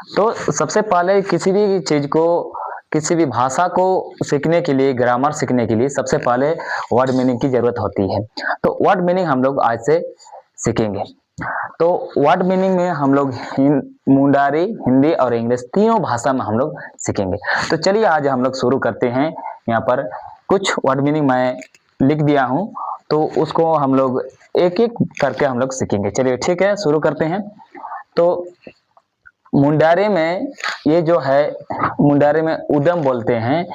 तो सबसे पहले किसी भी चीज को, किसी भी भाषा को सीखने के लिए, ग्रामर सीखने के लिए सबसे पहले वर्ड मीनिंग की जरूरत होती है। तो वर्ड मीनिंग हम लोग आज से सीखेंगे। तो वर्ड मीनिंग में हम लोग मुंडारी, हिंदी और इंग्लिश तीनों भाषा में हम लोग सीखेंगे। तो चलिए आज हम लोग शुरू करते हैं। यहाँ पर कुछ वर्ड मीनिंग मैं लिख दिया हूँ, तो उसको हम लोग एक एक करके हम लोग सीखेंगे। चलिए ठीक है, शुरू करते हैं। तो मुंडारी में ये जो है, मुंडारी में उदम बोलते हैं,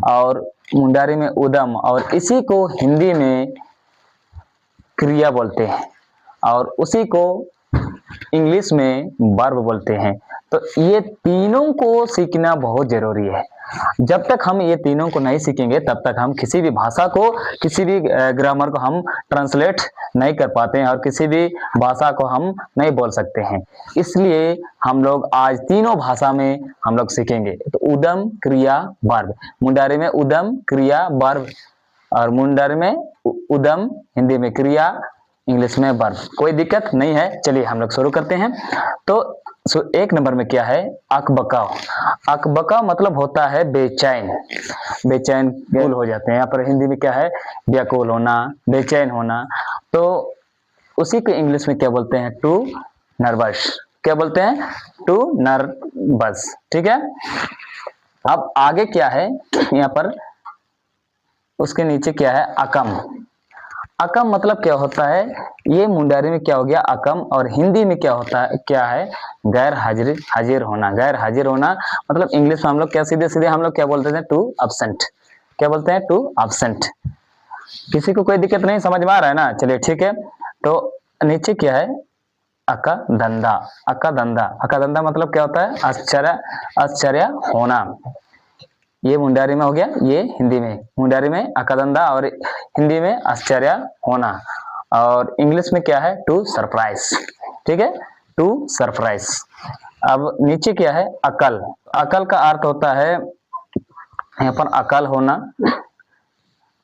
और मुंडारी में उदम, और इसी को हिंदी में क्रिया बोलते हैं, और उसी को इंग्लिश में वर्ब बोलते हैं। तो ये तीनों को सीखना बहुत जरूरी है। जब तक हम ये तीनों को नहीं सीखेंगे तब तक हम किसी भी भाषा को, किसी भी ग्रामर को हम ट्रांसलेट नहीं कर पाते हैं, और किसी भी भाषा को हम नहीं बोल सकते हैं। इसलिए हम लोग आज तीनों भाषा में हम लोग सीखेंगे। तो उदम, क्रिया, वर्ब। मुंडारी में उदम, क्रिया, वर्ब, और मुंडारी में उदम, हिंदी में क्रिया, इंग्लिश में वर्ब। कोई दिक्कत नहीं है। चलिए हम लोग शुरू करते हैं। तो एक नंबर में क्या है, अकबकाव। अकबकाव मतलब होता है बेचैन, बेचैन व्याकुल हो जाते हैं। यहाँ पर हिंदी में क्या है, व्याकुल होना, बेचैन होना। तो उसी को इंग्लिश में क्या बोलते हैं, टू नर्वस। क्या बोलते हैं, टू नर्वस। ठीक है। अब आगे क्या है, यहाँ पर उसके नीचे क्या है, अकम। अकम मतलब क्या होता है, ये मुंडारी में क्या हो गया, अकम, और हिंदी में क्या होता है, क्या है, गैर हाजिर होना। गैर हाजिर होना मतलब इंग्लिश में हम लोग क्या सीधे सीधे हम लोग क्या बोलते हैं, टू अब्सेंट। क्या बोलते हैं, टू अब्सेंट। किसी को कोई दिक्कत नहीं, समझ में आ रहा है ना। चलिए ठीक है। तो नीचे क्या है, अका धंधा। अका धंधा, अका धंधा मतलब क्या होता है, आश्चर्य होना। ये मुंडारी में हो गया, ये हिंदी में। मुंडारी में अकादंदा और हिंदी में आश्चर्य होना, और इंग्लिश में क्या है, टू सरप्राइज। ठीक है, टू सरप्राइज। अब नीचे क्या है, अकल। अकल का अर्थ होता है यहाँ पर अकल होना,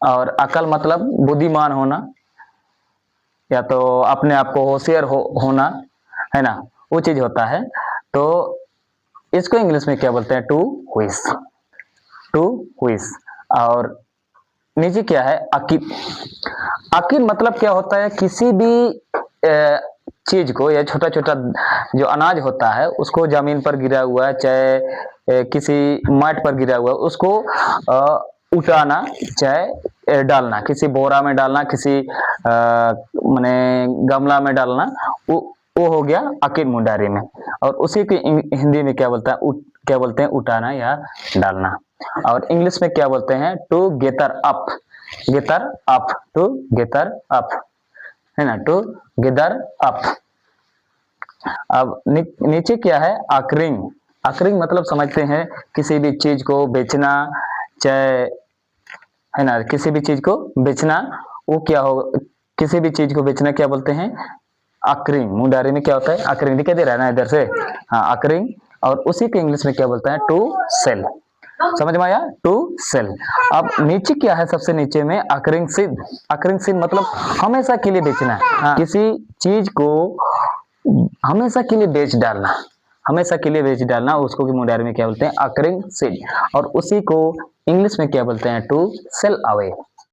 और अकल मतलब बुद्धिमान होना, या तो अपने आप को होशियार होना, है ना, वो चीज होता है। तो इसको इंग्लिश में क्या बोलते हैं, टू विश। To wish. और नीचे क्या है, अकीद। अकीद मतलब क्या होता है, किसी भी चीज को, या छोटा छोटा जो अनाज होता है उसको जमीन पर गिरा हुआ है, चाहे किसी माट पर गिरा हुआ है, उसको उठाना, चाहे डालना, किसी बोरा में डालना, किसी माने गमला में डालना, वो हो गया अकीद मुंडारी में। और उसी की हिंदी में क्या बोलते हैं, उठाना या डालना। और इंग्लिश में क्या बोलते हैं, together up. Gather up, together up, है ना, टू गेदर अप। अब नीचे क्या है, अकरिंग। अकरिंग मतलब समझते हैं किसी भी चीज को बेचना, चाहे, है ना, किसी भी चीज को बेचना, वो क्या हो, किसी भी चीज को बेचना क्या बोलते हैं, अकरिंग। मुंडारी में क्या होता है, अकरिंग। दिखाई दे रहा है ना इधर से, हाँ, अकरिंग। और उसी के इंग्लिश में क्या बोलते हैं, टू सेल। समझ में आया, टू सेल। अब नीचे क्या है, सबसे नीचे में अकरिंग सिद्ध। अकरिंग सिद्ध मतलब हमेशा के लिए बेचना, हाँ, किसी चीज को हमेशा के लिए बेच डालना, हमेशा के लिए बेच डालना, उसको की मुंडारी में क्या बोलते हैं, अकरिंग सिद्ध। और उसी को इंग्लिश में क्या बोलते हैं, टू सेल अवे।